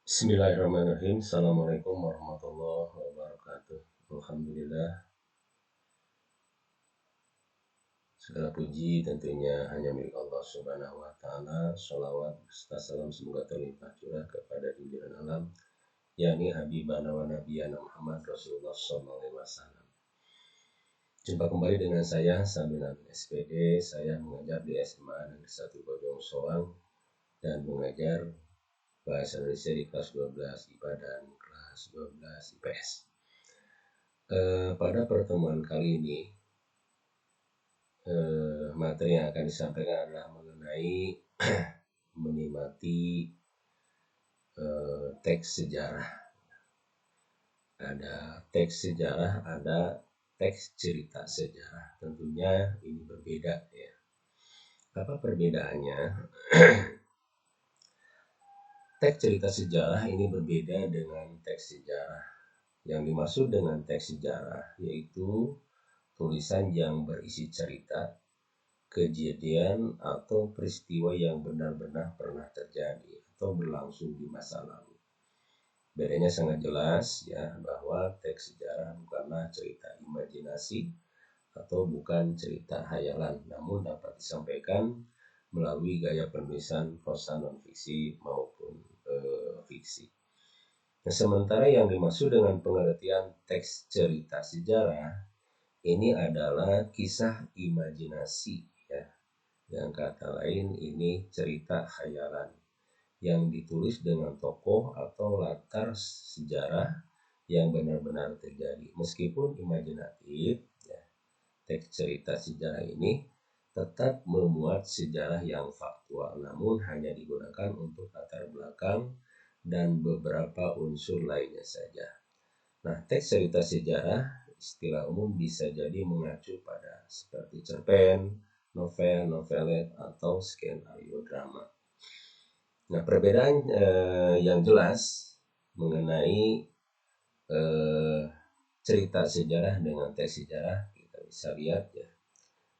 Bismillahirrahmanirrahim. Assalamualaikum warahmatullahi wabarakatuh. Alhamdulillah, segala puji tentunya hanya milik Allah Subhanahu wa Ta'ala. Sholawat serta salam semoga terlimpah curah kepada junjungan alam, yakni Habibana wa Nabiyana Muhammad Rasulullah SAW. Jumpa kembali dengan saya Samin Amin SPD. Saya mengajar di SMA Negeri 1 Bojong Soang dan mengajar bahasa Indonesia di kelas 12 IPA dan kelas 12 IPS. Pada pertemuan kali ini, materi yang akan disampaikan adalah mengenai menikmati teks sejarah. Ada teks sejarah, ada teks cerita sejarah. Tentunya ini berbeda ya. Apa perbedaannya? Teks cerita sejarah ini berbeda dengan teks sejarah. Yang dimaksud dengan teks sejarah yaitu tulisan yang berisi cerita, kejadian atau peristiwa yang benar-benar pernah terjadi atau berlangsung di masa lalu. Bedanya sangat jelas ya, bahwa teks sejarah bukanlah cerita imajinasi atau bukan cerita hayalan, namun dapat disampaikan melalui gaya penulisan prosa non-fiksi maupun fiksi. Nah, sementara yang dimaksud dengan pengertian teks cerita sejarah ini adalah kisah imajinasi ya. Yang kata lain ini cerita khayalan yang ditulis dengan tokoh atau latar sejarah yang benar-benar terjadi. Meskipun imajinatif ya, teks cerita sejarah ini tetap memuat sejarah yang faktual, namun hanya digunakan untuk latar belakang dan beberapa unsur lainnya saja. Nah, teks cerita sejarah istilah umum bisa jadi mengacu pada seperti cerpen, novel, novelet, atau skenario drama. Nah, perbedaan yang jelas mengenai cerita sejarah dengan teks sejarah kita bisa lihat ya,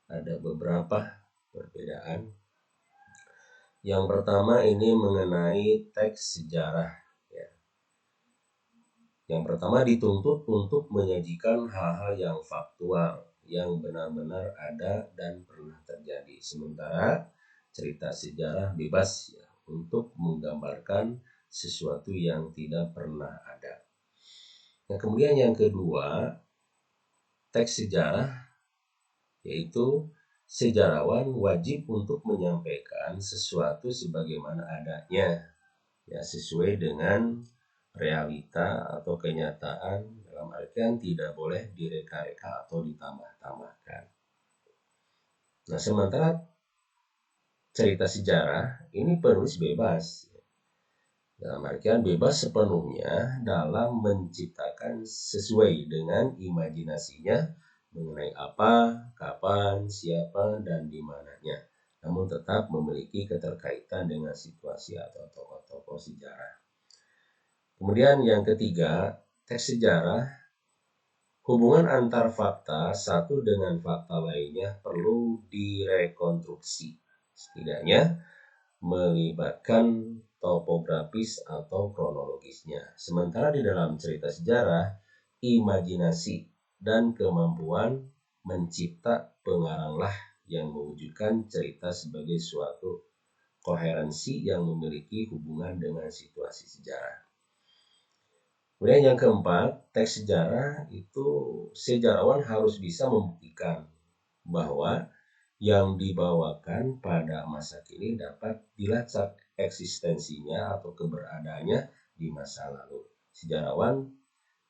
ada beberapa perbedaan. Yang pertama ini mengenai teks sejarah ya. Yang pertama dituntut untuk menyajikan hal-hal yang faktual, yang benar-benar ada dan pernah terjadi. Sementara cerita sejarah bebas ya, untuk menggambarkan sesuatu yang tidak pernah ada. Nah, kemudian yang kedua, teks sejarah yaitu sejarawan wajib untuk menyampaikan sesuatu sebagaimana adanya ya, sesuai dengan realita atau kenyataan, dalam artian tidak boleh direka-reka atau ditambah-tambahkan. Nah, sementara cerita sejarah ini penulis bebas, dalam artian bebas sepenuhnya dalam menciptakan sesuai dengan imajinasinya mengenai apa, kapan, siapa, dan di mananya, namun tetap memiliki keterkaitan dengan situasi atau tokoh-tokoh sejarah. Kemudian yang ketiga, teks sejarah, hubungan antar fakta satu dengan fakta lainnya perlu direkonstruksi, setidaknya melibatkan topografis atau kronologisnya. Sementara di dalam cerita sejarah, imajinasi dan kemampuan mencipta pengaranglah yang mewujudkan cerita sebagai suatu koherensi yang memiliki hubungan dengan situasi sejarah. Kemudian yang keempat, teks sejarah itu sejarawan harus bisa membuktikan bahwa yang dibawakan pada masa kini dapat dilacak eksistensinya atau keberadaannya di masa lalu. Sejarawan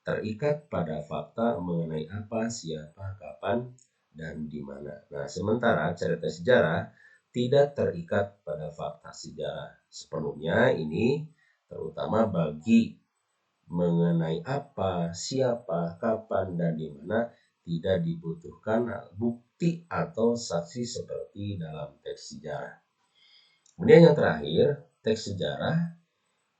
terikat pada fakta mengenai apa, siapa, kapan, dan di mana. Nah, sementara cerita sejarah tidak terikat pada fakta sejarah sepenuhnya, ini terutama bagi mengenai apa, siapa, kapan, dan di mana tidak dibutuhkan bukti atau saksi seperti dalam teks sejarah. Kemudian yang terakhir, teks sejarah,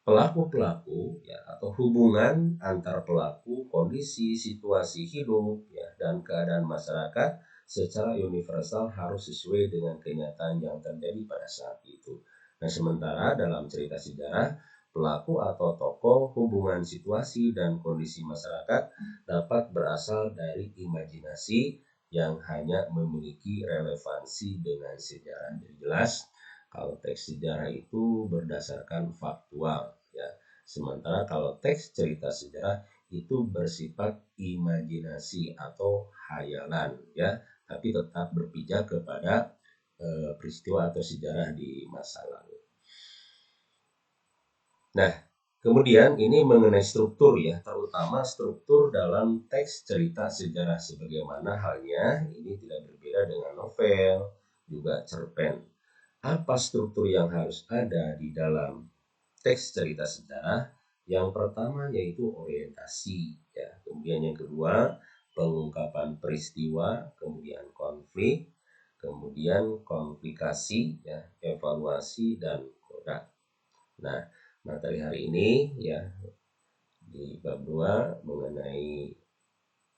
pelaku-pelaku ya, atau hubungan antar pelaku, kondisi, situasi hidup ya, dan keadaan masyarakat secara universal harus sesuai dengan kenyataan yang terjadi pada saat itu. Nah, sementara dalam cerita sejarah, pelaku atau tokoh, hubungan situasi, dan kondisi masyarakat dapat berasal dari imajinasi yang hanya memiliki relevansi dengan sejarah. Jadi jelas kalau teks sejarah itu berdasarkan faktual, ya. Sementara kalau teks cerita sejarah itu bersifat imajinasi atau hayalan, ya, tapi tetap berpijak kepada peristiwa atau sejarah di masa lalu. Nah, kemudian ini mengenai struktur, ya, terutama struktur dalam teks cerita sejarah, sebagaimana halnya ini tidak berbeda dengan novel, juga cerpen. Apa struktur yang harus ada di dalam teks cerita sejarah? Yang pertama yaitu orientasi, ya. Kemudian yang kedua, pengungkapan peristiwa, kemudian konflik, kemudian komplikasi, ya, evaluasi, dan koda. Nah, materi hari ini, ya, di bab 2 mengenai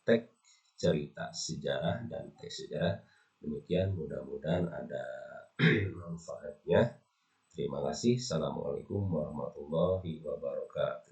teks cerita sejarah dan teks sejarah. Demikian, mudah-mudahan ada manfaatnya. Terima kasih. Assalamualaikum warahmatullahi wabarakatuh.